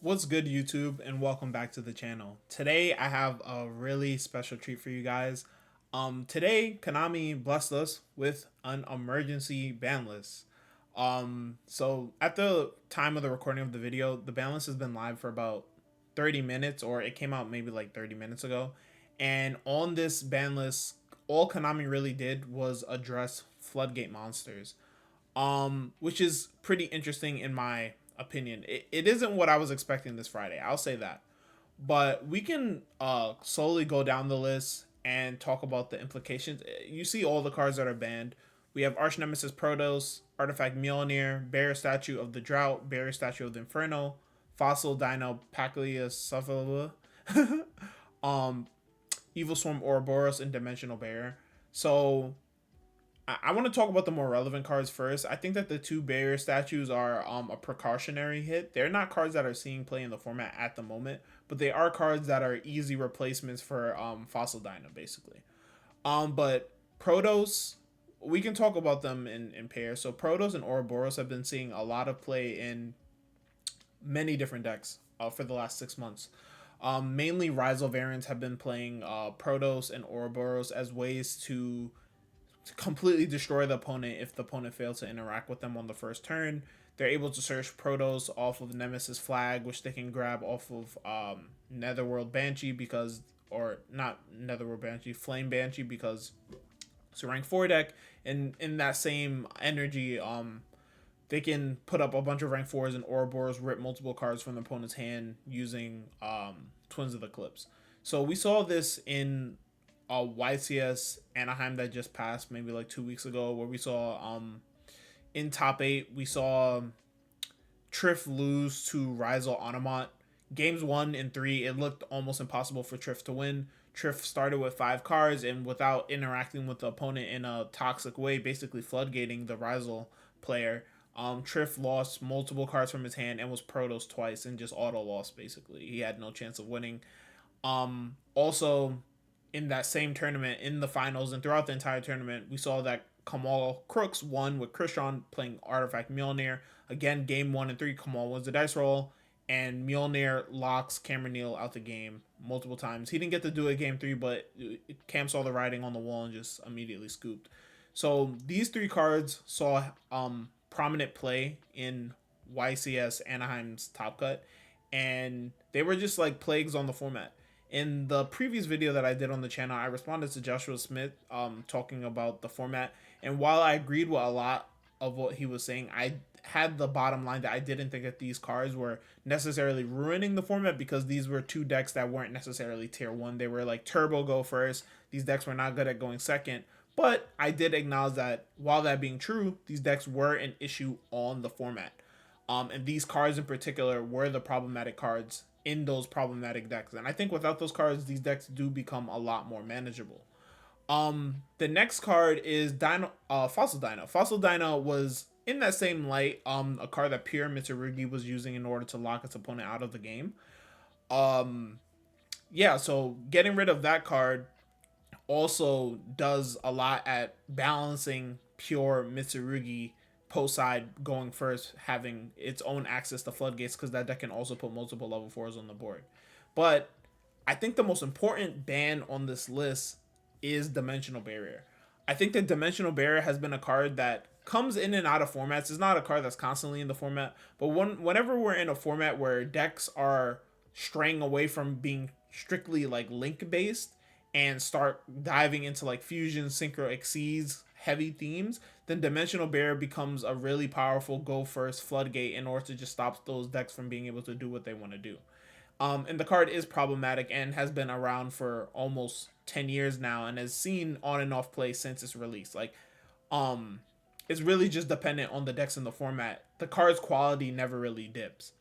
What's good, YouTube, and welcome back to the channel. Today I have a really special treat for you guys. Today Konami blessed us with an emergency ban list. So at the time of the recording of the video, the ban list has been live for about 30 minutes, or it came out maybe like 30 minutes ago. And on this ban list, all Konami really did was address floodgate monsters, which is pretty interesting in my opinion. It isn't what I was expecting this Friday. I'll say that. But we can slowly go down the list and talk about the implications. You see all the cards that are banned. We have Arch Nemesis Protos, Artifact Mjolnir, Barrier Statue of the Drought, Barrier Statue of the Inferno, Fossil Dino Pacliacephala, um, Evil Swarm Ouroboros, and Dimensional Barrier. So I want to talk about the more relevant cards first. I think that the two barrier statues are a precautionary hit. They're not cards that are seeing play in the format at the moment, but they are cards that are easy replacements for Fossil Dino, basically. But Protos, we can talk about them in pairs. So Protos and Ouroboros have been seeing a lot of play in many different decks for the last 6 months. Mainly Rizal variants have been playing Protos and Ouroboros as ways to completely destroy the opponent if the opponent fails to interact with them on the first turn. They're able to search Protos off of Nemesis Flag, which they can grab off of Netherworld Banshee because, or not Netherworld Banshee, Flame Banshee because it's a rank 4 deck. And in that same energy, they can put up a bunch of rank 4s and Ouroboros rip multiple cards from the opponent's hand using Twins of the Eclipse. So we saw this in YCS Anaheim that just passed maybe like 2 weeks ago, where we saw in top 8 we saw Triff lose to Rizal Onamont. Games 1 and 3, it looked almost impossible for Triff to win. Triff started with 5 cards, and without interacting with the opponent in a toxic way, basically floodgating the Rizal player, Triff lost multiple cards from his hand and was Protos twice and just auto lost. Basically, he had no chance of winning. Also, in that same tournament, in the finals and throughout the entire tournament, we saw that Kamal Crooks won with Krishan playing Artifact Mjolnir. Again, game 1 and 3, Kamal wins the dice roll, and Mjolnir locks Cameron Neal out the game multiple times. He didn't get to do it game 3, but Cam saw the writing on the wall and just immediately scooped. So these 3 cards saw prominent play in YCS Anaheim's Top Cut, and they were just like plagues on the format. In the previous video that I did on the channel, I responded to Joshua Smith talking about the format. And while I agreed with a lot of what he was saying, I had the bottom line that I didn't think that these cards were necessarily ruining the format, because these were 2 decks that weren't necessarily tier 1. They were like turbo go first. These decks were not good at going second. But I did acknowledge that while that being true, these decks were an issue on the format. And these cards in particular were the problematic cards in those problematic decks. And I think without those cards, these decks do become a lot more manageable. The next card is Fossil Dino. Fossil Dino was in that same light, a card that Pure Mitsurugi was using in order to lock its opponent out of the game. Yeah, so getting rid of that card also does a lot at balancing Pure Mitsurugi post side going first, having its own access to floodgates, because that deck can also put multiple level 4s on the board. But I think the most important ban on this list is Dimensional Barrier. I think that Dimensional Barrier has been a card that comes in and out of formats. It's not a card that's constantly in the format, but whenever we're in a format where decks are straying away from being strictly like link based and start diving into like fusion, synchro, exceeds heavy themes, then Dimensional Barrier becomes a really powerful go first floodgate in order to just stop those decks from being able to do what they want to do. And the card is problematic and has been around for almost 10 years now and has seen on and off play since its release. Like, it's really just dependent on the decks in the format. The card's quality never really dips.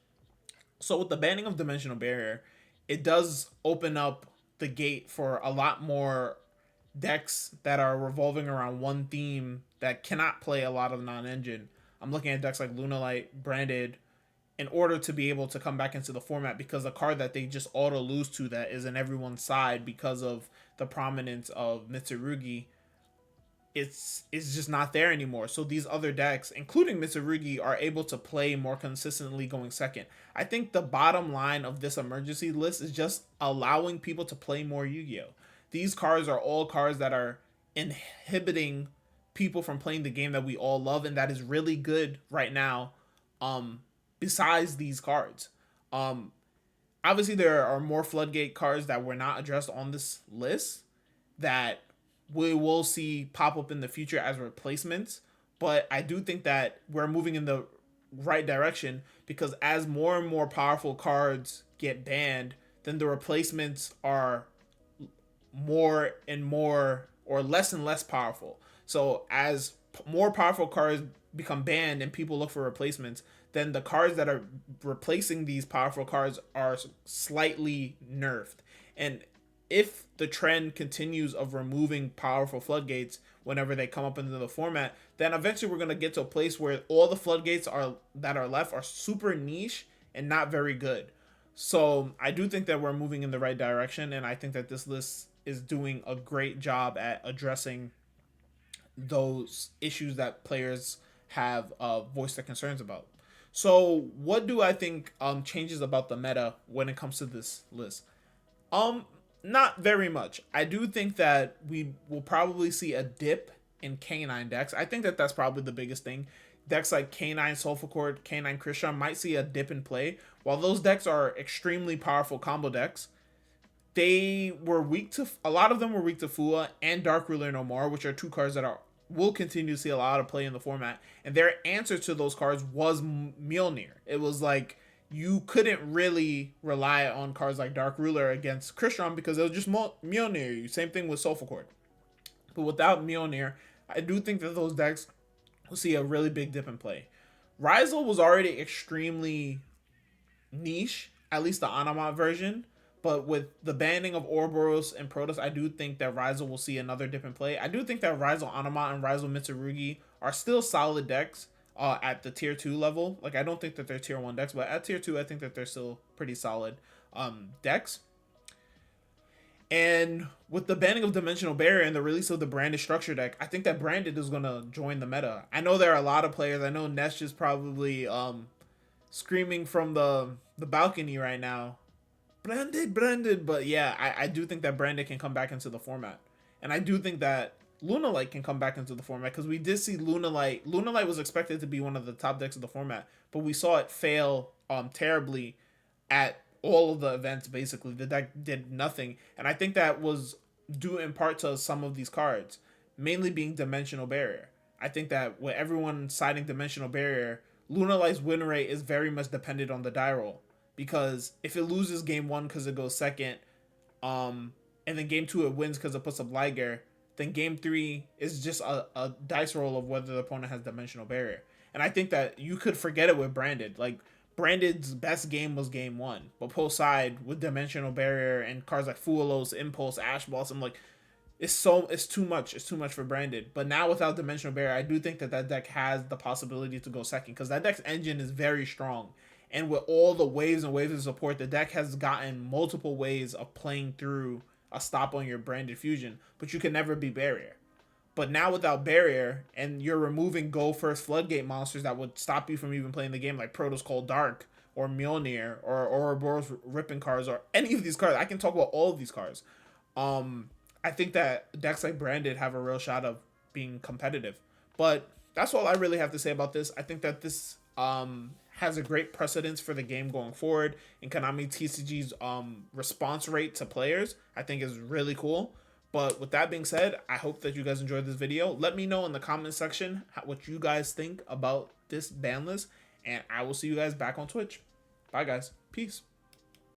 So with the banning of Dimensional Barrier, it does open up the gate for a lot more decks that are revolving around one theme that cannot play a lot of non-engine. I'm looking at decks like Lunalight, Branded, in order to be able to come back into the format, because a card that they just auto lose to that is in everyone's side because of the prominence of Mitsurugi it's just not there anymore. So these other decks, including Mitsurugi, are able to play more consistently going second. I think the bottom line of this emergency list is just allowing people to play more Yu-Gi-Oh. These cards are all cards that are inhibiting people from playing the game that we all love and that is really good right now. Besides these cards, obviously there are more floodgate cards that were not addressed on this list that we will see pop up in the future as replacements. But I do think that we're moving in the right direction, because as more and more powerful cards get banned, then the replacements are more and more, or less and less powerful. So as more powerful cards become banned and people look for replacements, then the cards that are replacing these powerful cards are slightly nerfed. And if the trend continues of removing powerful floodgates whenever they come up into the format, then eventually we're going to get to a place where all the floodgates are that are left are super niche and not very good. So I do think that we're moving in the right direction, and I think that this list is doing a great job at addressing those issues that players have voiced their concerns about. So what do I think changes about the meta when it comes to this list? Um, Not very much. I do think that we will probably see a dip in K9 decks. I think that that's probably the biggest thing. Decks like K9 Sulfur K9 Christian might see a dip in play. While those decks are extremely powerful combo decks, they were weak to, a lot of them were weak to Fua and Dark Ruler No More, which are two cards that are will continue to see a lot of play in the format. And their answer to those cards was Mjolnir. It was like you couldn't really rely on cards like Dark Ruler against Christian because it was just Mjolnir. Same thing with Sulfur. But without Mjolnir, I do think that those decks will see a really big dip in play. Rizal was already extremely niche, at least the Anamat version. But with the banning of Ouroboros and Protoss, I do think that Rizal will see another dip in play. I do think that Rizal Anamat and Rizal Mitsurugi are still solid decks at the tier 2 level. Like, I don't think that they're tier 1 decks, but at tier 2, I think that they're still pretty solid decks. And with the banning of Dimensional Barrier and the release of the Branded Structure deck, I think that Branded is going to join the meta. I know there are a lot of players. I know Nesh is probably screaming from the balcony right now, Branded. But yeah, I do think that Branded can come back into the format. And I do think that Lunalight can come back into the format, because we did see Lunalight. Lunalight was expected to be one of the top decks of the format, but we saw it fail terribly at all of the events. Basically, the deck did nothing, and I think that was due in part to some of these cards, mainly being Dimensional Barrier. I think that with everyone citing Dimensional Barrier, Lunalight's win rate is very much dependent on the die roll, because if it loses game 1 because it goes second, and then game 2 it wins because it puts up Liger, then game 3 is just a dice roll of whether the opponent has Dimensional Barrier. And I think that you could forget it with Branded. Like, Branded's best game was game 1, but post side with Dimensional Barrier and cards like Fuelos, Impulse, Ash Blossom, like, it's too much. It's too much for Branded. But now without Dimensional Barrier, I do think that that deck has the possibility to go second, because that deck's engine is very strong. And with all the waves and waves of support, the deck has gotten multiple ways of playing through a stop on your Branded Fusion, but you can never be Barrier. But now without Barrier, and you're removing Go First Floodgate monsters that would stop you from even playing the game, like Protoss Cold Dark, or Mjolnir, or Ouroboros Ripping cards, or any of these cards. I can talk about all of these cards. I think that decks like Branded have a real shot of being competitive. But that's all I really have to say about this. I think that this has a great precedence for the game going forward, and Konami TCG's response rate to players, I think, is really cool. But with that being said, I hope that you guys enjoyed this video. Let me know in the comment section what you guys think about this ban list, and I will see you guys back on Twitch. Bye, guys. Peace.